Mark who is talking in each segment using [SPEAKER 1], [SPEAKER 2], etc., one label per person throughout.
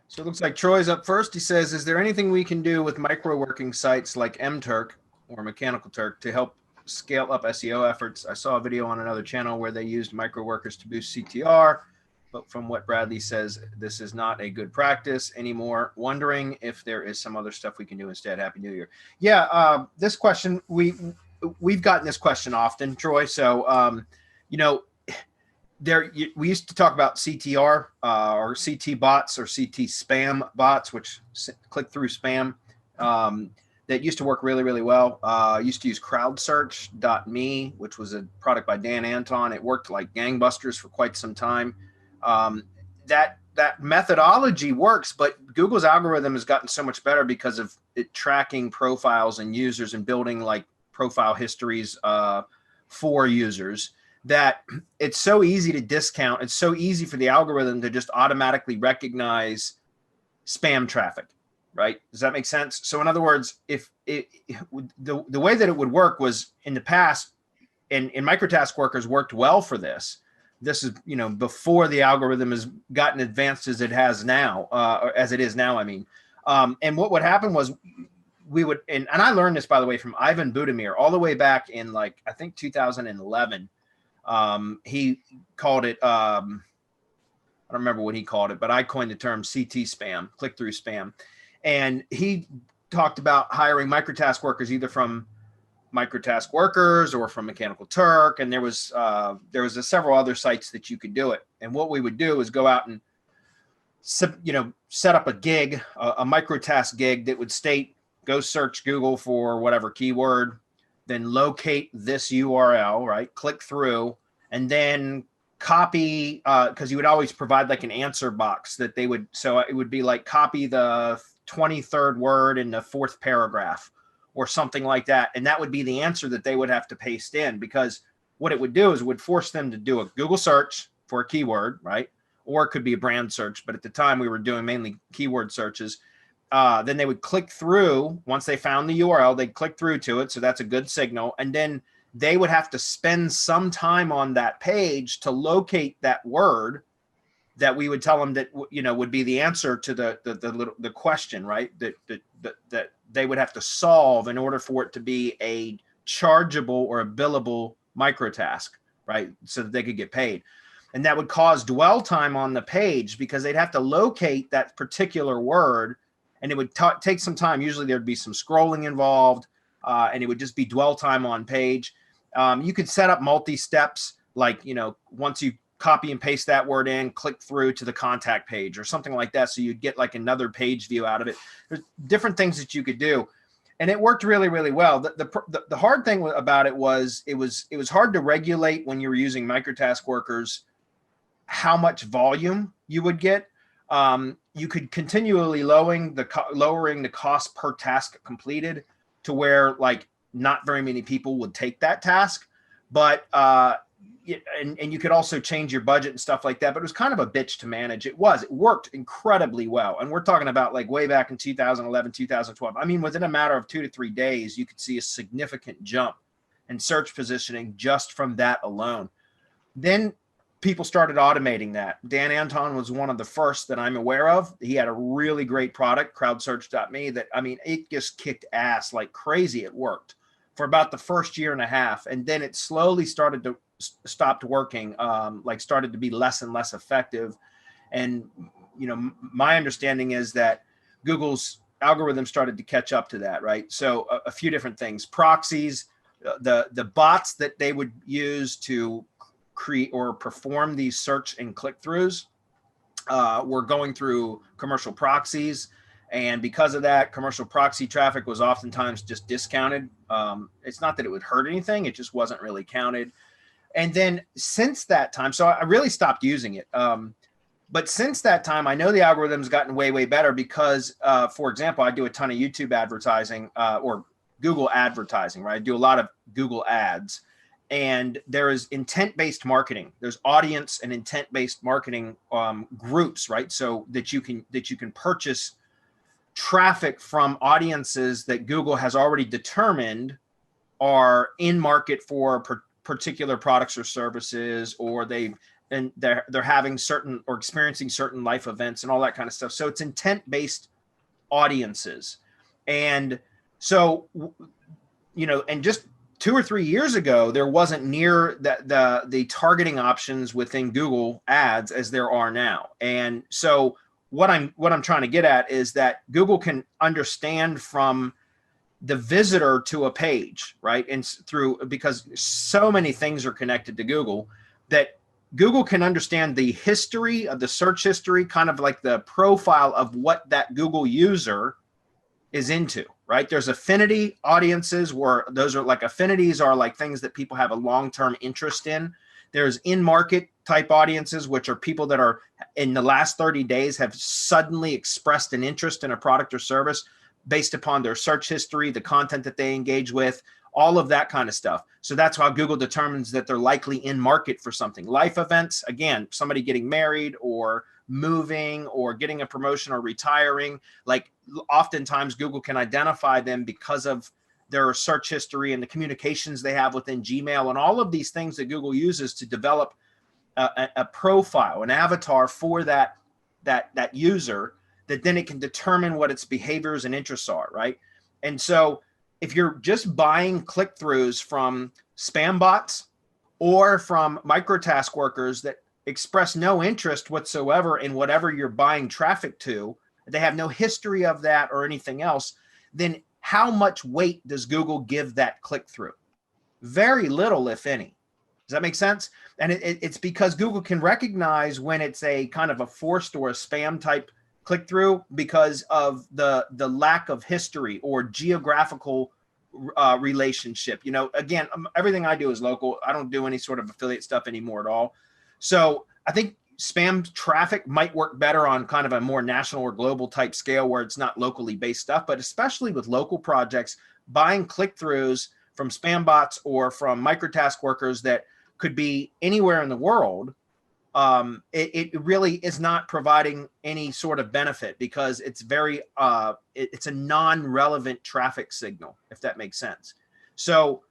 [SPEAKER 1] So it looks like Troy's up first. He says, is there anything we can do with microworking sites like Mturk or Mechanical Turk to help scale up SEO efforts? I saw a video on another channel where they used microworkers to boost CTR, but from what Bradley says, this is not a good practice anymore. Wondering if there is some other stuff we can do instead. Happy New Year. Yeah, this question, we've gotten this question often, Troy. So, you know, we used to talk about CTR or CT bots or CT spam bots, which click through spam. That used to work really, really well. I used to use crowdsearch.me, which was a product by Dan Anton. It worked like gangbusters for quite some time. That methodology works, but Google's algorithm has gotten so much better because of it tracking profiles and users and building like profile histories for users, that it's so easy to discount. It's so easy for the algorithm to just automatically recognize spam traffic, right? Does that make sense? So in other words, if the way that it would work was in the past, and microtask workers worked well for this. This is, before the algorithm has gotten advanced as it has now, or as it is now, I mean. And what would happen was we would, and I learned this, by the way, from Ivan Budimir all the way back in I think 2011. He called it, I don't remember what he called it, but I coined the term CT spam, click-through spam. And he talked about hiring microtask workers either from Microtask Workers or from Mechanical Turk. And there was several other sites that you could do it. And what we would do is go out and, set up a gig, a microtask gig that would state, go search Google for whatever keyword, then locate this URL, right? Click through, and then copy, because you would always provide like an answer box that they would, so it would be like copy the 23rd word in the 4th paragraph or something like that. And that would be the answer that they would have to paste in, because what it would do is it would force them to do a Google search for a keyword, right? Or it could be a brand search. But at the time we were doing mainly keyword searches. Then they would click through. Once they found the URL, they'd click through to it. So that's a good signal. And then they would have to spend some time on that page to locate that word that we would tell them that, would be the answer to the question, right? That they would have to solve in order for it to be a chargeable or a billable microtask, right? So that they could get paid. And that would cause dwell time on the page because they'd have to locate that particular word. And it would take some time. Usually there'd be some scrolling involved, and it would just be dwell time on page. You could set up multi-steps, like, once you copy and paste that word in, click through to the contact page or something like that. So you'd get like another page view out of it. There's different things that you could do. And it worked really, really well. The hard thing about it was hard to regulate when you were using microtask workers how much volume you would get. You could continually lowering the cost per task completed to where like not very many people would take that task, but and you could also change your budget and stuff like that. But it was kind of a bitch to manage. It worked incredibly well, and we're talking about like way back in 2011, 2012. I mean, within a matter of 2 to 3 days, you could see a significant jump in search positioning just from that alone. Then people started automating that. Dan Anton was one of the first that I'm aware of. He had a really great product, crowdsearch.me, that, I mean, it just kicked ass like crazy. It worked for about the first year and a half. And then it slowly started to stopped working, started to be less and less effective. And, my understanding is that Google's algorithm started to catch up to that, right? So a few different things, proxies, the bots that they would use to create or perform these search and click-throughs were going through commercial proxies. And because of that, commercial proxy traffic was oftentimes just discounted. It's not that it would hurt anything. It just wasn't really counted. And then since that time, so I really stopped using it. But since that time, I know the algorithm's gotten way, way better because, for example, I do a ton of YouTube advertising or Google advertising, right? I do a lot of Google ads. And there is intent-based marketing. There's audience and intent-based marketing groups, right? So that you can purchase traffic from audiences that Google has already determined are in market for particular products or services, or they've and they're having certain or experiencing certain life events and all that kind of stuff. So it's intent-based audiences. And so, and just 2 or 3 years ago, there wasn't near the targeting options within Google Ads as there are now. And so what I'm trying to get at is that Google can understand from the visitor to a page, right? And because so many things are connected to Google, that Google can understand the history of the search history, kind of like the profile of what that Google user is into, right? There's affinity audiences where those are like affinities are like things that people have a long-term interest in. There's in-market type audiences, which are people that are in the last 30 days have suddenly expressed an interest in a product or service based upon their search history, the content that they engage with, all of that kind of stuff. So that's how Google determines that they're likely in market for something. Life events, again, somebody getting married or moving or getting a promotion or retiring, like oftentimes Google can identify them because of their search history and the communications they have within Gmail and all of these things that Google uses to develop a profile, an avatar for that user, that then it can determine what its behaviors and interests are, right? And so if you're just buying click-throughs from spam bots or from microtask workers that express no interest whatsoever in whatever you're buying traffic to, they have no history of that or anything else, then how much weight does Google give that click-through? Very little, if any. Does that make sense? And it's because Google can recognize when it's a kind of a forced or a spam type click-through because of the lack of history or geographical relationship. Again, everything I do is local. I don't do any sort of affiliate stuff anymore at all. So I think spam traffic might work better on kind of a more national or global type scale where it's not locally based stuff, but especially with local projects, buying click-throughs from spam bots or from microtask workers that could be anywhere in the world, it really is not providing any sort of benefit because it's very it's a non-relevant traffic signal, if that makes sense. So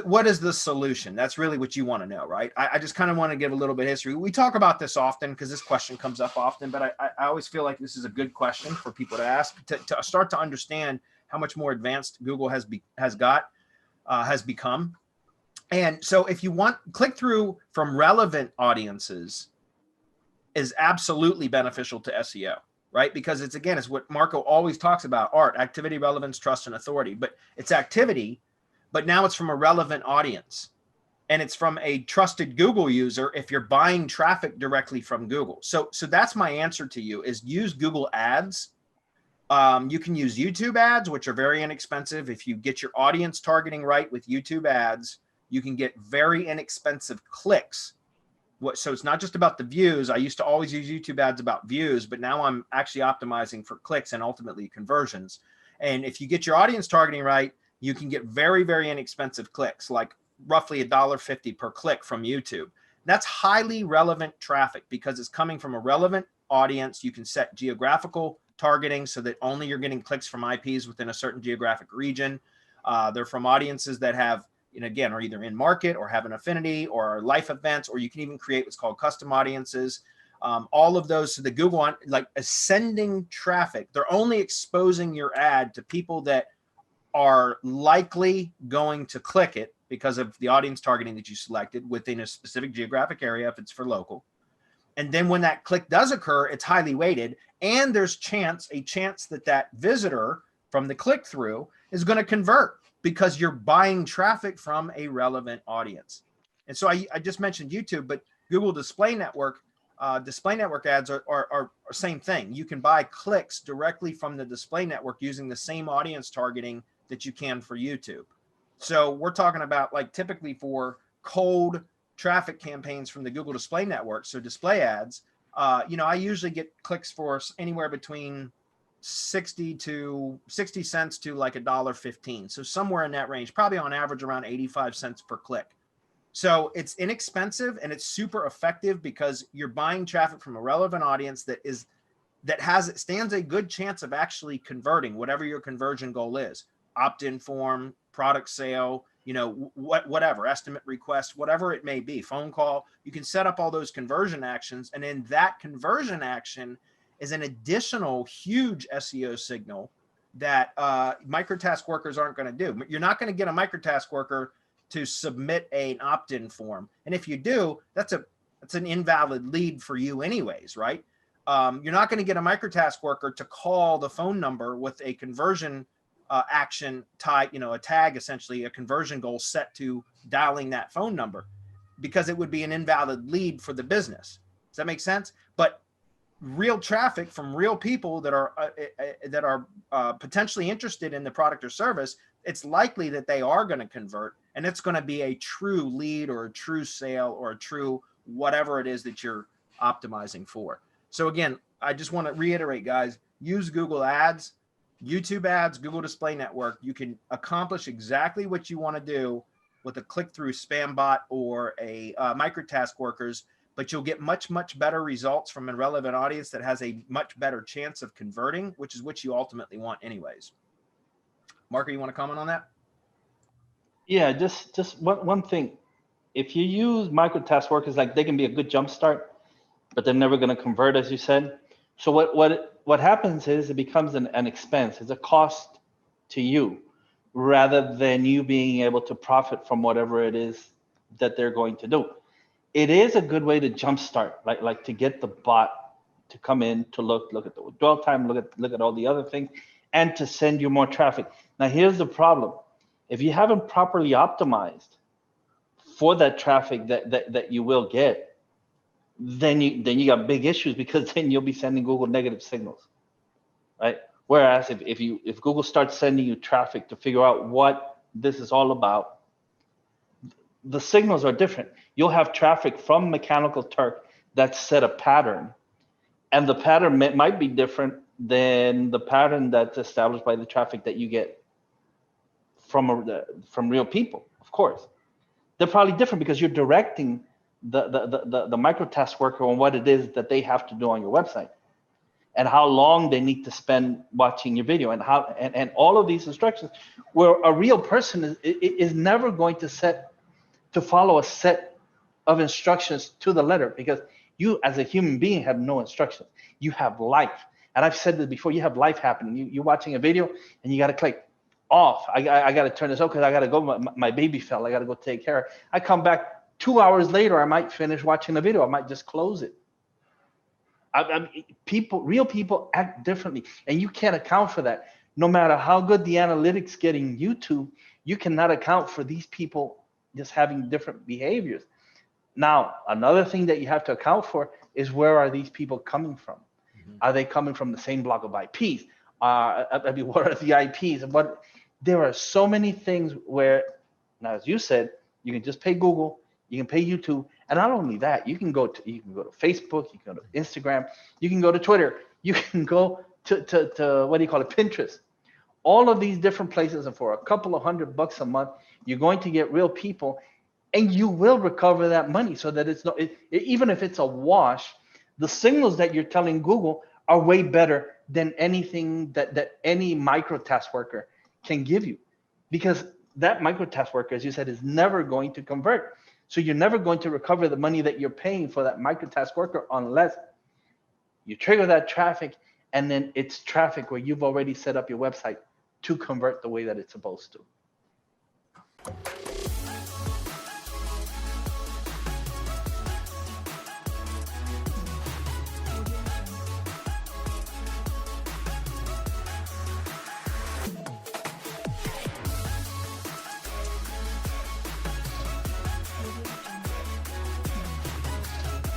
[SPEAKER 1] what is the solution? That's really what you want to know, right? I just kind of want to give a little bit of history. We talk about this often because this question comes up often, but I always feel like this is a good question for people to ask to start to understand how much more advanced Google has become. And so if you want click-through from relevant audiences is absolutely beneficial to SEO, right? Because it's what Marco always talks about: art, activity, relevance, trust, and authority. But it's activity, but now it's from a relevant audience. And it's from a trusted Google user if you're buying traffic directly from Google. So that's my answer to you, is use Google Ads. You can use YouTube ads, which are very inexpensive. If you get your audience targeting right with YouTube ads, you can get very inexpensive clicks. So it's not just about the views. I used to always use YouTube ads about views, but now I'm actually optimizing for clicks and ultimately conversions. And if you get your audience targeting right, you can get very, very inexpensive clicks, like roughly $1.50 per click from YouTube. That's highly relevant traffic because it's coming from a relevant audience. You can set geographical targeting so that only you're getting clicks from IPs within a certain geographic region. They're from audiences that have, again, are either in market or have an affinity or life events, or you can even create what's called custom audiences. All of those, so the Google, like ascending traffic, they're only exposing your ad to people that are likely going to click it because of the audience targeting that you selected within a specific geographic area if it's for local. And then when that click does occur, it's highly weighted, and there's a chance that visitor from the click-through is going to convert because you're buying traffic from a relevant audience. And so I just mentioned YouTube, but Google Display Network ads are same thing. You can buy clicks directly from the display network using the same audience targeting that you can for YouTube. So we're talking about, like, typically for cold traffic campaigns from the Google Display Network, so display ads, I usually get clicks for anywhere between 60 cents to like $1.15. So somewhere in that range, probably on average around 85 cents per click. So it's inexpensive and it's super effective because you're buying traffic from a relevant audience that stands a good chance of actually converting whatever your conversion goal is. Opt-in form, product sale, you know, whatever, estimate request, whatever it may be, phone call. You can set up all those conversion actions. And then that conversion action is an additional huge SEO signal that microtask workers aren't going to do. You're not going to get a microtask worker to submit an opt-in form. And if you do, that's an invalid lead for you anyways, right? You're not going to get a microtask worker to call the phone number with a conversion action type, you know, a tag, essentially a conversion goal set to dialing that phone number, because it would be an invalid lead for the business. Does that make sense? But real traffic from real people that are potentially interested in the product or service, it's likely that they are going to convert, and it's going to be a true lead or a true sale or a true whatever it is that you're optimizing for. So again, I just want to reiterate, guys, use Google Ads, YouTube ads, Google Display Network. You can accomplish exactly what you want to do with a click-through spam bot or a microtask workers, but you'll get much, much better results from a relevant audience that has a much better chance of converting, which is what you ultimately want anyways. Marco, you want to comment on that?
[SPEAKER 2] Yeah, just one thing. If you use microtask workers, like, they can be a good jump start, but they're never going to convert, as you said. So what happens is it becomes an expense. It's a cost to you, rather than you being able to profit from whatever it is that they're going to do. It is a good way to jumpstart, like to get the bot to come in, to look at the dwell time, look at all the other things, and to send you more traffic. Now, here's the problem. If you haven't properly optimized for that traffic that you will get, then you got big issues, because then you'll be sending Google negative signals, right? Whereas if Google starts sending you traffic to figure out what this is all about, the signals are different. You'll have traffic from Mechanical Turk that set a pattern, and the pattern might be different than the pattern that's established by the traffic that you get from real people. Of course, they're probably different, because you're directing the microtask worker on what it is that they have to do on your website, and how long they need to spend watching your video, and how and all of these instructions, where a real person is never going to follow a set of instructions to the letter, because you, as a human being, have no instructions. You have life. And I've said this before, you have life happening. You're watching a video and you got to click off. I got to turn this off because I got to go. My baby fell. I got to go take care of it. I come back 2 hours later, I might finish watching the video. I might just close it. Real people act differently, and you can't account for that. No matter how good the analytics get in YouTube, you cannot account for these people just having different behaviors. Now, another thing that you have to account for is, where are these people coming from? Mm-hmm. Are they coming from the same block of IPs? What are the IPs? There are so many things where, now, as you said, you can just pay Google, you can pay YouTube, and not only that, you can go to Facebook, you can go to Instagram, you can go to Twitter, you can go to what do you call it, Pinterest. All of these different places, and for a couple of $100 a month, you're going to get real people, and you will recover that money, so that it's not, even if it's a wash, the signals that you're telling Google are way better than anything that any microtask worker can give you, because that microtask worker, as you said, is never going to convert. So you're never going to recover the money that you're paying for that microtask worker, unless you trigger that traffic, and then it's traffic where you've already set up your website to convert the way that it's supposed to.